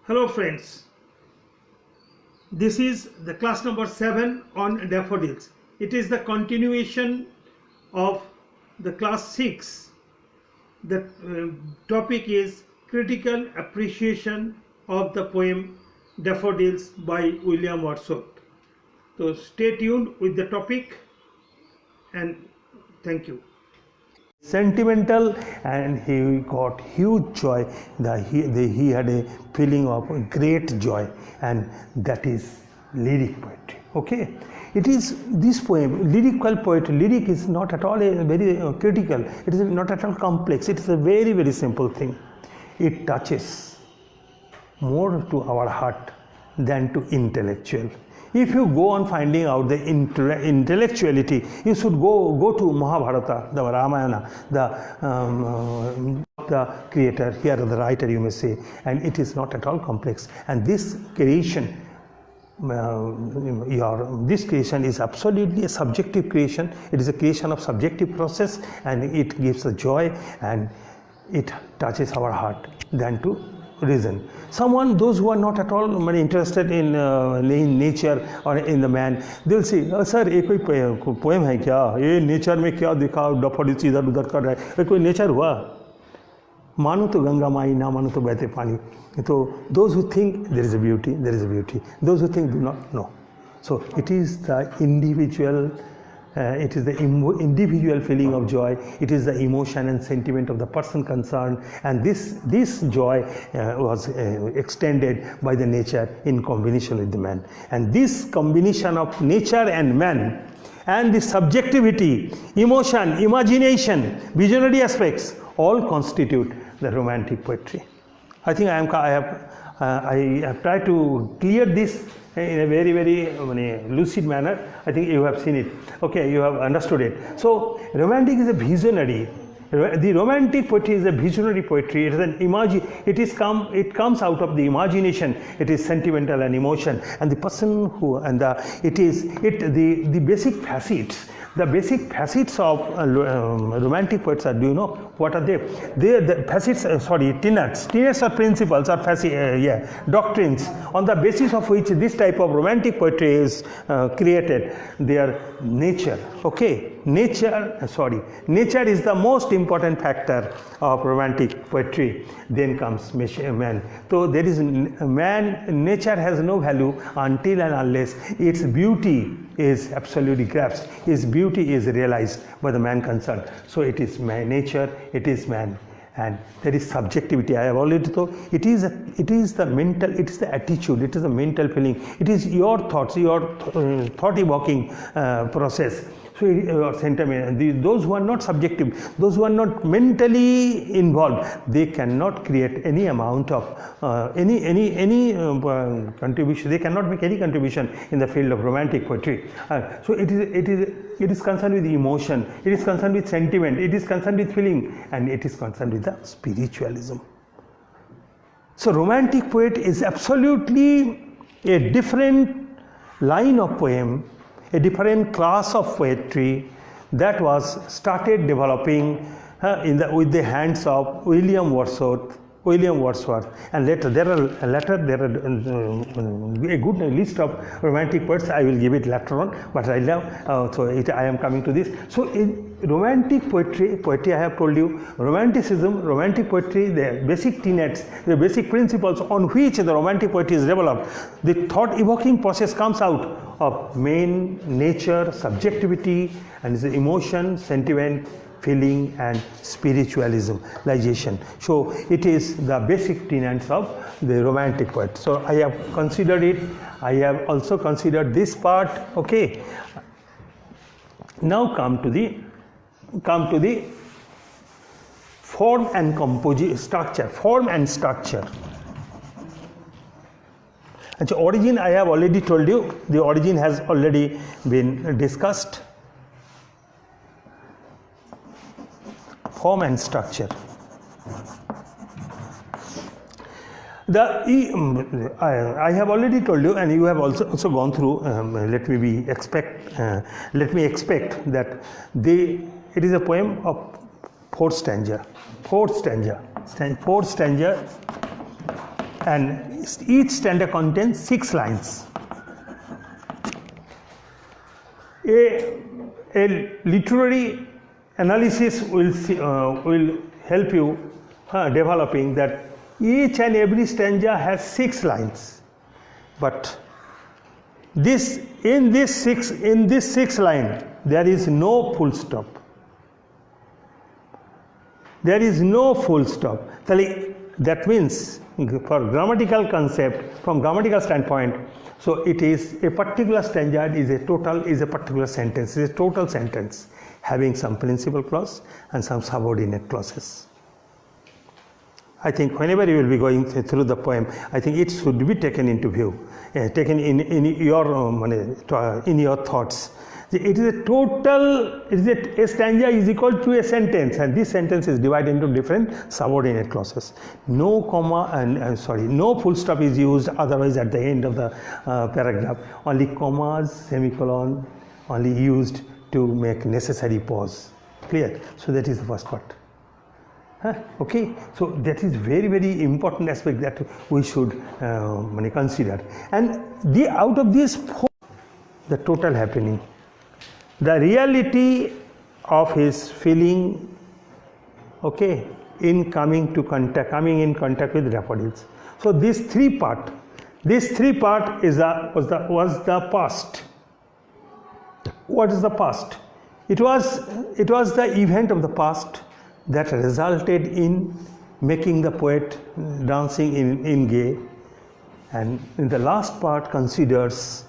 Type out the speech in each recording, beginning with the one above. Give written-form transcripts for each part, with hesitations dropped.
Hello friends, this is the class number 7 on daffodils. It is the continuation of the class 6. The topic is critical appreciation of the poem Daffodils by William Wordsworth. So stay tuned with the topic and thank you. Sentimental, and he got huge joy. He had a feeling of great joy, and that is lyric poetry. Okay, it is this poem, lyrical poetry. Lyric is not at all a very critical. It is not at all complex. It is a very, very simple thing. It touches more to our heart than to intellectual. If you go on finding out the intellectuality, you should go to Mahabharata, the Ramayana, the creator, here the writer, you may say, and it is not at all complex. And this creation, this creation is absolutely a subjective creation. It is a creation of subjective process, and it gives a joy, and it touches our heart than to reason. Those who are not at all interested in nature or in the man, they will say, sir, ये कोई poem है क्या? ये nature में क्या दिखा? Daffodils इधर उधर कर रहा है. ये कोई nature हुआ? मानो तो गंगा माई, ना मानो तो बहते पानी. So those who think there is a beauty, there is a beauty. Those who think do not know. So it is the individual. It is the individual feeling of joy. It is the emotion and sentiment of the person concerned, and this joy was extended by the nature in combination with the man. And this combination of nature and man, and the subjectivity, emotion, imagination, visionary aspects, all constitute the romantic poetry. I think I have tried to clear this in a very, very lucid manner. I think you have seen it. Okay, you have understood it. So, romantic is a visionary. The romantic poetry is a visionary poetry. It is an it comes out of the imagination. It is sentimental and emotion. And the person who the basic facets. The basic facets of romantic poets are, do you know what are they? They are the facets, tenets. Tenets are principles or doctrines on the basis of which this type of romantic poetry is created. They are nature. Okay, nature is the most important factor of romantic poetry. Then comes man. So there is man. Nature has no value until and unless its beauty is absolutely grasped, its beauty is realized by the man concerned. So it is nature, it is man, and there is subjectivity. I have already told it is the mental, it is the attitude, it is the mental feeling, it is your thoughts, your thought evoking process. So sentiment, those who are not subjective, those who are not mentally involved, they cannot create any amount of contribution. They cannot make any contribution in the field of romantic poetry. So it is concerned with emotion, it is concerned with sentiment, it is concerned with feeling, and it is concerned with the spiritualism. So romantic poet is absolutely a different line of poem, a different class of poetry that was started developing with the hands of William Wordsworth, and later there are a good list of romantic poets. I will give it later on, but right now, I am coming to this. So in romantic poetry, I have told you, romantic poetry, the basic tenets, the basic principles on which the romantic poetry is developed. The thought evoking process comes out of main nature, subjectivity, and emotion, sentiment, feeling, and spiritualism. So it is the basic tenets of the romantic poet. So I have considered it. I have also considered this part. Okay. Now come to the form and structure. Form and structure. And so origin, I have already told you. The origin has already been discussed. Form and structure. I have already told you, and you have also gone through. Let me expect that it is a poem of 4 stanza. 4 stanza. and each stanza contains 6 lines. A literary analysis will help you developing that each and every stanza has 6 lines, but in this six line there is no full stop. There is no full stop. That means for grammatical concept, from grammatical standpoint, so it is a particular stanza is a particular sentence, is a total sentence having some principal clause and some subordinate clauses. I think whenever you will be going through the poem, I think it should be taken into view, taken in your thoughts. It is a total, a stanza is equal to a sentence, and this sentence is divided into different subordinate clauses. No comma no full stop is used otherwise at the end of the paragraph. Only commas, semicolon, only used to make necessary pause. Clear? So that is the first part. Okay, so that is very, very important aspect that we should consider. And out of these 4, the total happening, the reality of his feeling, okay, in coming in contact with daffodils. So this three part is was the past. What is the past? It was the event of the past that resulted in making the poet dancing in gay, and in the last part considers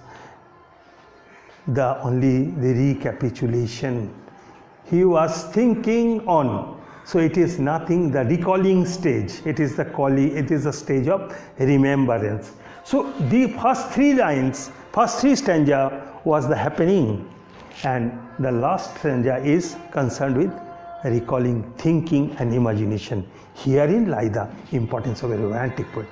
only the recapitulation. He was thinking on, so it is nothing, the recalling stage, it is the stage of remembrance. So the first 3 lines, first 3 stanza was the happening, and the last stanza is concerned with recalling, thinking and imagination. Herein lies the importance of a romantic poet.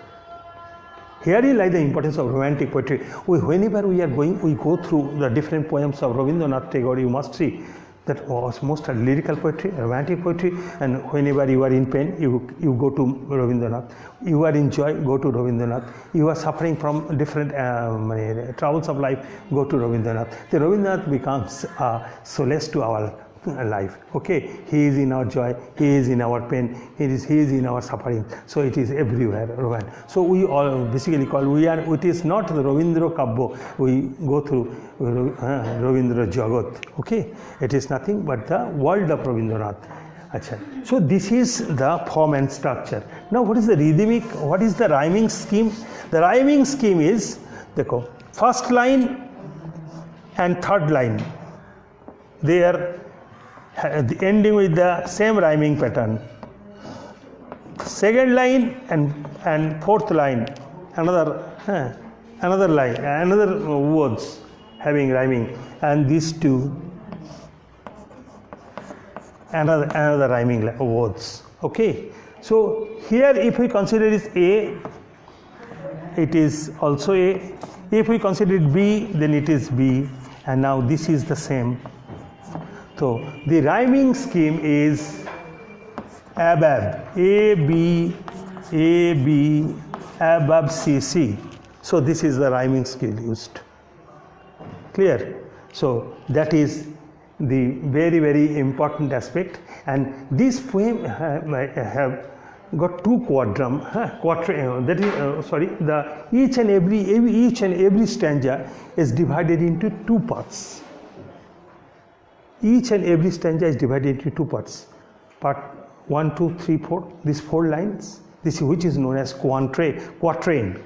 Herein lies the importance of romantic poetry. Whenever we go through the different poems of Rabindranath Tagore, you must see that was most lyrical poetry, romantic poetry, and whenever you are in pain, you go to Rabindranath. You are in joy, go to Rabindranath. You are suffering from different troubles of life, go to Rabindranath. The Rabindranath becomes a solace to our life. Okay, he is in our joy, he is in our pain, he is in our suffering. So it is everywhere. So we all basically it is not the Ravindra Kabbo, we go through Ravindra Jagat. Okay, it is nothing but the world of Rabindranath. So this is the form and structure. Now what is the rhythmic, what is the rhyming scheme? The rhyming scheme is, first line and third line, they are ending with the same rhyming pattern. Second line and fourth line, another line, another words having rhyming, and these two another rhyming words. Okay, so here if we consider it A, it is also A. If we consider it B, then it is B, and now this is the same. So the rhyming scheme is ABAB, A-B, ABAB, C. So this is the rhyming scheme used. Clear? So that is the very, very important aspect. And this poem have got 2 quadrum. That is each and every stanza is divided into 2 parts. Each and every stanza is divided into 2 parts. Part 1, 2, 3, 4. These 4 lines, which is known as quatrain. Quatrain.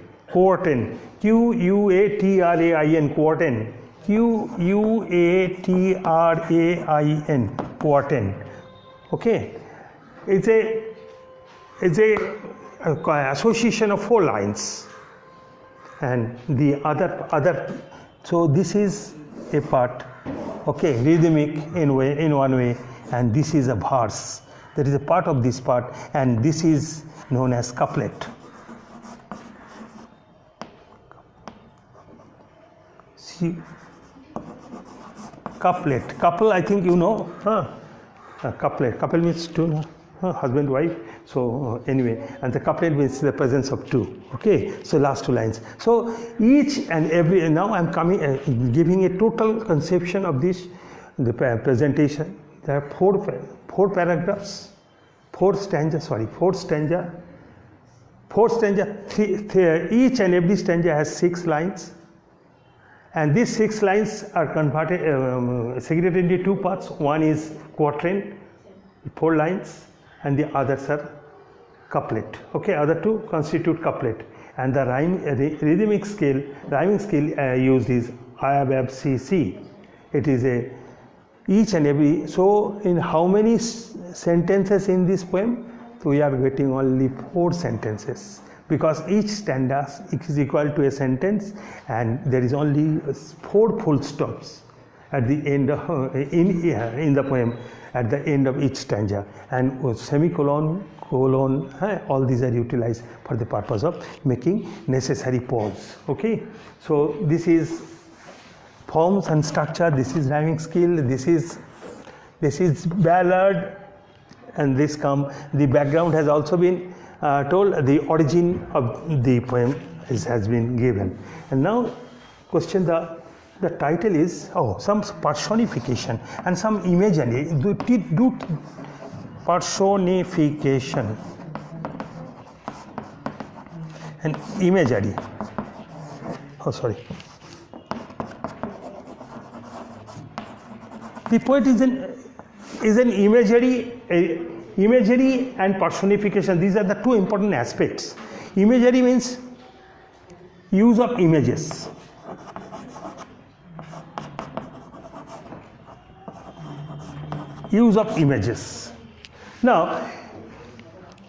Q-U-A-T-R-A-I-N. Quatrain. Q-U-A-T-R-A-I-N. Quatrain. Okay. It's a association of 4 lines. And the other. So this is a part. Okay, rhythmic in one way, and this is a verse. There is a part of this part, and this is known as couplet. See, couplet. Couple, I think you know. Couplet. Couple means two, husband, wife. So anyway, and the couplet means the presence of two. Okay, so last two lines. So each and every, now I'm coming giving a total conception of this, the presentation. There are four paragraphs, four stanza. Each and every stanza has 6 lines, and these 6 lines are converted, segregated into 2 parts. One is quatrain, 4 lines, and the others are couplet. Okay, other 2 constitute couplet, and the rhythmic scale, rhyming scale used is IABC. It is a each and every. So in how many sentences in this poem? So we are getting only 4 sentences, because each stanza is equal to a sentence, and there is only 4 full stops at the end of, in the poem, at the end of each stanza, and semicolon, colon, all these are utilized for the purpose of making necessary pause. Okay, so this is forms and structure, this is rhyming skill, this is ballad, and this the background has also been told, the origin of the poem has been given. And now question, the title is, some personification and some imagery, do personification and imagery. The poet is an imagery and personification. These are the 2 important aspects. Imagery means use of images. Use of images. Now,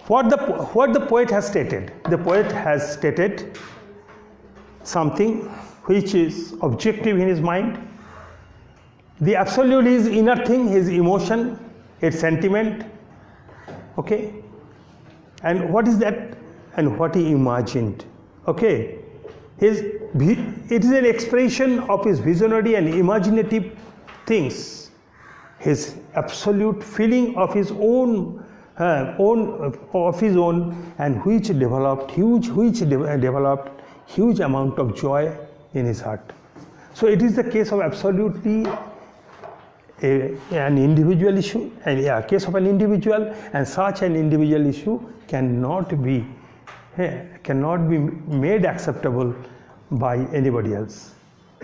what the poet has stated? The poet has stated something which is objective in his mind. The absolute is inner thing, his emotion, its sentiment. Okay, and what is that? And what he imagined. Okay, it is an expression of his visionary and imaginative things, his absolute feeling of his own, and which developed huge amount of joy in his heart. So it is the case of absolutely an individual issue, and a case of an individual, and such an individual issue cannot be made acceptable by anybody else.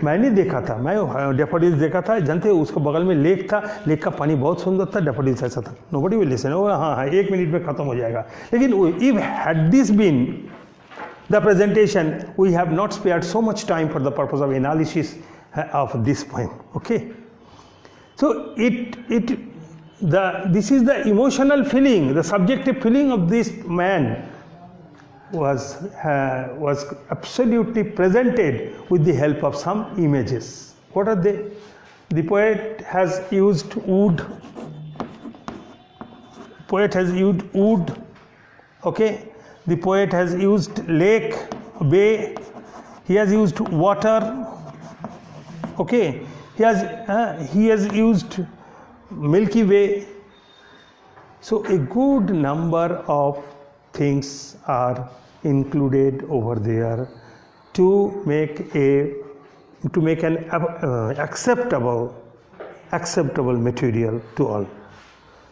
मैंने देखा था, मैं daffodils देखा था, जानते हो उसके बगल में लेक था, लेक का पानी बहुत सुंदर था, डैफोडिल्स ऐसा था. Nobody will listen. हाँ 1 मिनट में खत्म हो जाएगा. लेकिन if had this been the presentation, we have not spared so much time for the purpose of analysis of this poem. Okay. So this is the emotional feeling, the subjective feeling of this man was absolutely presented with the help of some images. What are they? The poet has used wood. Okay. The poet has used lake, bay. He has used water. Okay. He has used Milky Way. So a good number of things are included over there to make an acceptable material to all.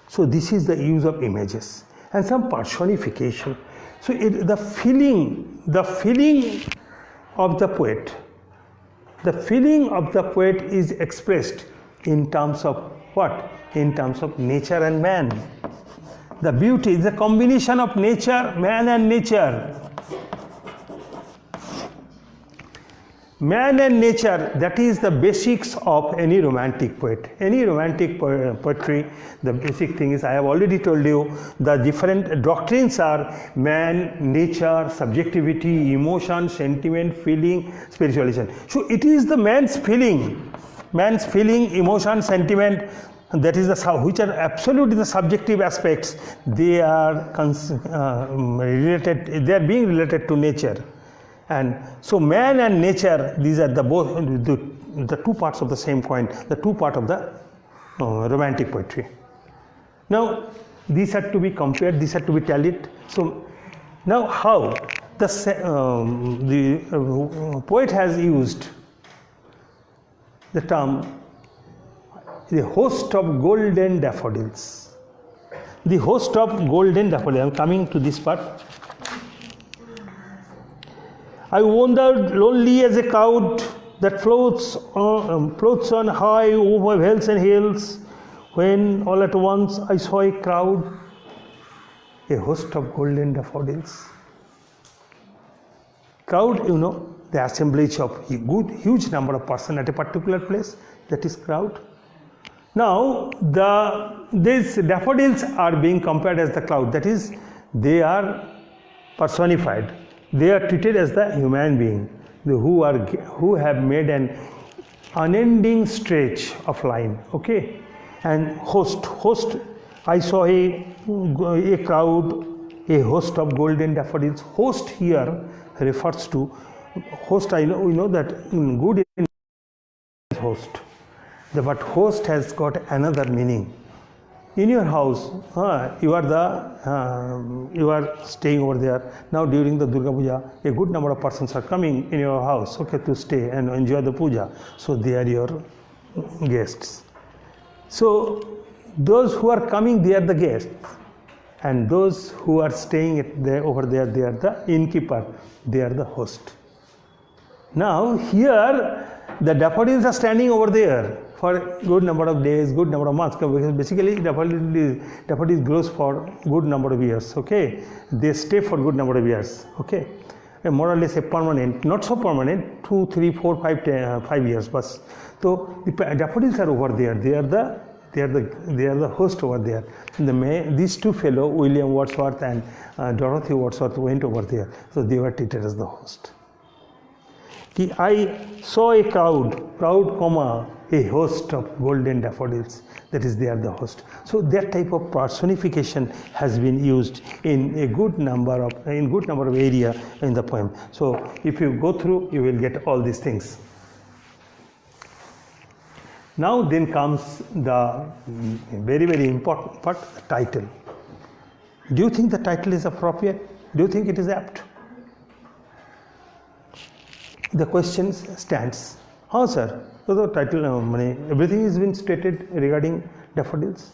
So this is the use of images and some personification. So the feeling of the poet. The feeling of the poet is expressed in terms of what? In terms of nature and man. The beauty is a combination of nature, man and nature. Man and nature, that is the basics of any romantic poet. Any romantic poetry, the basic thing is, I have already told you, the different doctrines are man, nature, subjectivity, emotion, sentiment, feeling, spiritualization. So it is the man's feeling, emotion, sentiment, that is which are absolutely the subjective aspects. They are related, they are being related to nature. And so man and nature, these are the 2 parts of the same coin, the 2 parts of the romantic poetry. Now these had to be compared, these had to be tallied. So now how the poet has used the term the host of golden daffodils. The host of golden daffodils. I am coming to this part. I wandered lonely as a cloud that floats on high over hills and hills, when all at once I saw a crowd, a host of golden daffodils. Crowd, you know, the assemblage of a huge number of persons at a particular place, that is crowd. Now, these daffodils are being compared as the cloud, that is, they are personified. They are treated as the human being who have made an unending stretch of line. Okay, and host. I saw a crowd, a host of golden daffodils. Host here refers to host. We know that in good host, but host has got another meaning. In your house, you are staying over there. Now during the Durga Puja, a good number of persons are coming in your house, okay, to stay and enjoy the puja. So they are your guests. So those who are coming, they are the guests, and those who are staying over there, they are the innkeeper. They are the host. Now here, the daffodils are standing over there for a good number of days, good number of months, because basically daffodils grows for good number of years. Okay, they stay for good number of years. Okay, and more or less a permanent, not so permanent, 2, 3, 4, 5 years. But so the daffodils are over there. They are the host over there. These two fellows, William Wordsworth and Dorothy Wordsworth, went over there. So they were treated as the host. I saw a crowd, a host of golden daffodils. That is, they are the host. So that type of personification has been used in a good number of area in the poem. So if you go through, you will get all these things. Now then comes the very, very important part, the title. Do you think the title is appropriate? Do you think it is apt? The question stands. How, sir? So the title, everything has been stated regarding daffodils.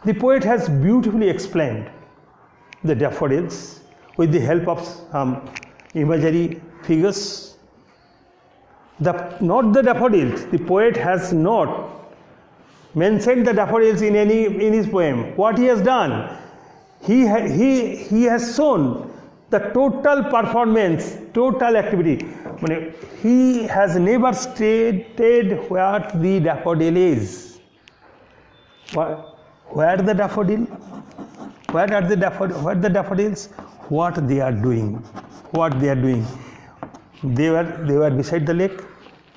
The poet has beautifully explained the daffodils with the help of some imagery figures. Not the daffodils. The poet has not mentioned the daffodils in his poem. What he has done, he has shown the total performance, total activity. He has never stated what the daffodil is. Where the daffodil? Where are the daffodils? What they are doing? What they are doing? They were beside the lake.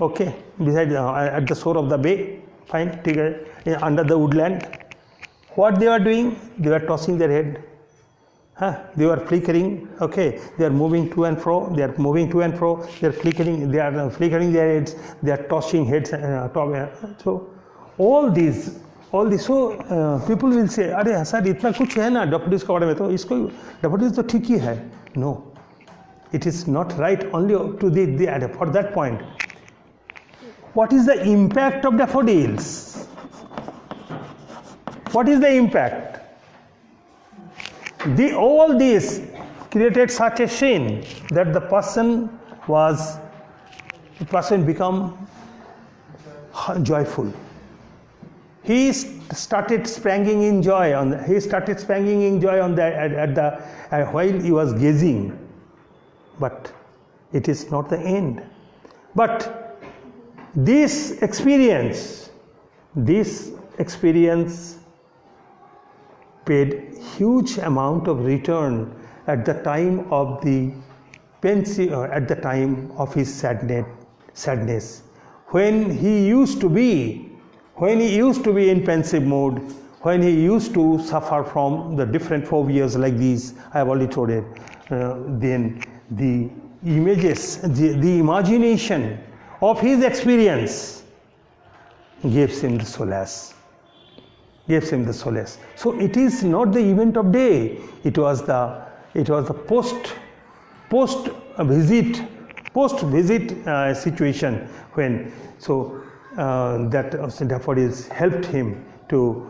Okay, beside at the shore of the bay. Fine, under the woodland. What they were doing? They were tossing their head. They were flickering. Okay, they are moving to and fro. They are moving to and fro. They are flickering. They are flickering their heads. They are tossing heads. So all these. So people will say, "अरे sir इतना कुछ है ना daffodils के बारे में तो इसको daffodils तो ठीक ही है." No, it is not right only to for that point. What is the impact of daffodils? What is the impact? All this created such a scene that the person become joyful. He started spranging in joy while he was gazing. But it is not the end. But this experience paid huge amount of return at the time of his sadness, when he used to be in pensive mood, when he used to suffer from the different phobias like these, I have already told it. Then the images, the imagination of his experience gives him the solace. gives him the solace. So it is not the event of day. It was the post visit situation when that daffodils helped him to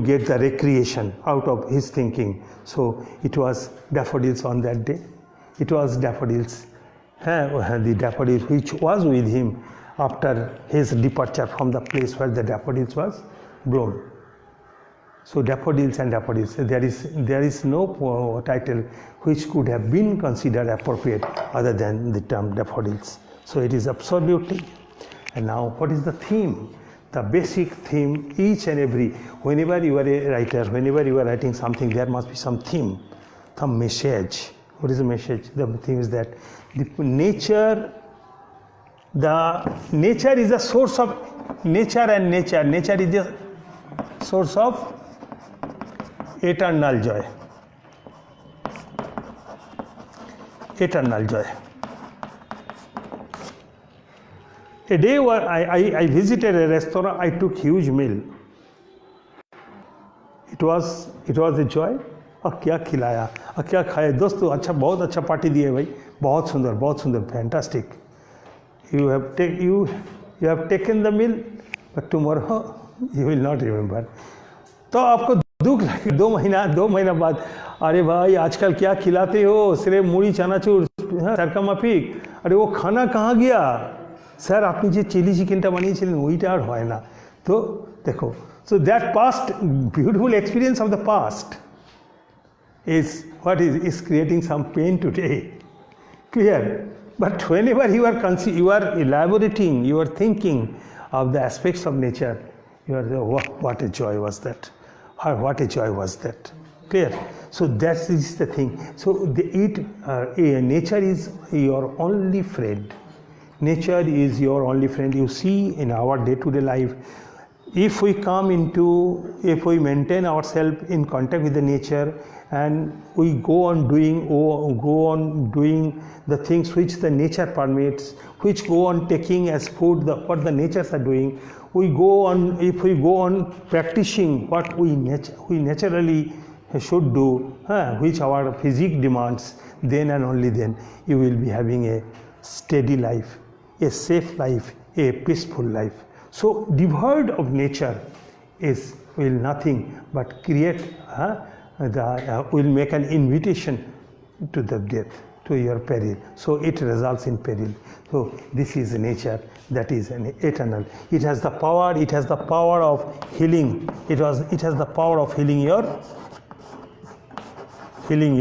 get the recreation out of his thinking. So it was daffodils on that day. It was daffodils, the daffodils which was with him after his departure from the place where the daffodils was blown. So daffodils and daffodils, there is no title which could have been considered appropriate other than the term daffodils. So it is absolutely. And now what is the theme? The basic theme, each and every, whenever you are a writer, whenever you are writing something, there must be some theme, some message. What is the message? The theme is that nature is a source of nature, and nature is the source of eternal joy. Eternal joy. A day where I visited a restaurant, I took huge meal. It was a joy. और क्या खिलाया और क्या खाया दोस्तों, अच्छा बहुत अच्छा पार्टी दिए भाई, बहुत सुंदर, fantastic. You have taken the meal, but tomorrow you will not remember. तो आपको दुख लगे 2 महीना बाद, अरे भाई आजकल क्या खिलाते हो, सिर्फ मूढ़ी चनाचूर सरका माफिक, अरे वो खाना कहाँ गया স্যার, আপনি যে চিলি চিকেনটা বানিয়েছিলেন ওইটা আর হয় না. তো দেখো, so that past beautiful experience of the past is what is creating some pain today. Clear? But whenever you are elaborating, you are thinking of the aspects of nature, you are what a joy was that, or what a joy was that. Clear? So that is the thing. So nature is your only friend. Nature is your only friend. You see in our day-to-day life, if we maintain ourselves in contact with the nature, and we go on doing the things which the nature permits, which go on taking as food what the natures are doing, if we go on practicing what we naturally should do, which our physique demands, then and only then you will be having a steady life, a safe life, a peaceful life. So devoid of nature will nothing but create will make an invitation to the death, to your peril. So it results in peril. So this is nature that is an eternal. It has the power of healing. It has the power of healing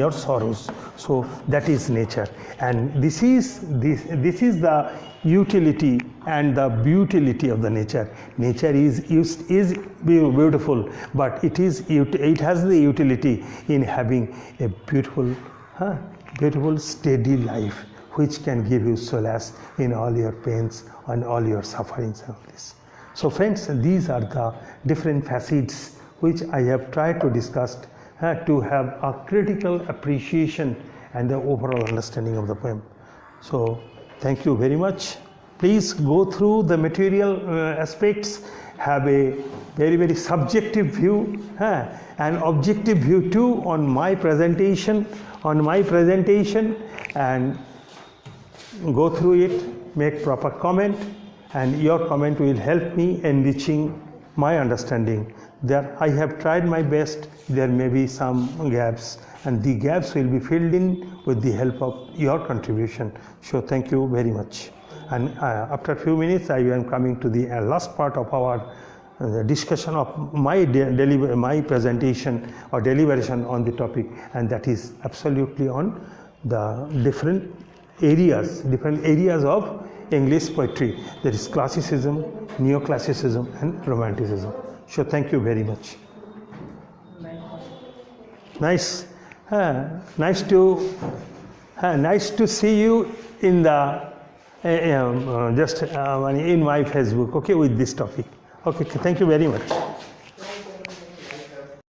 your sorrows. So that is nature, and this is the utility and the beautility of the nature. Nature is beautiful, but it has the utility in having a beautiful steady life which can give you solace in all your pains and all your sufferings and all this. So friends, these are the different facets which I have tried to discuss to have a critical appreciation and the overall understanding of the poem. So thank you very much. Please go through the material aspects, have a very subjective view and objective view too on my presentation, and go through it, make proper comment, and your comment will help me enriching my understanding. There I have tried my best. There may be some gaps, and the gaps will be filled in with the help of your contribution. So thank you very much. And after a few minutes, I am coming to the last part of our discussion of my presentation or deliberation on the topic, and that is absolutely on the different areas of English poetry, that is classicism, neoclassicism, and romanticism. So thank you very much. Nice to see you in the in my Facebook, okay, with this topic. Okay, thank you very much.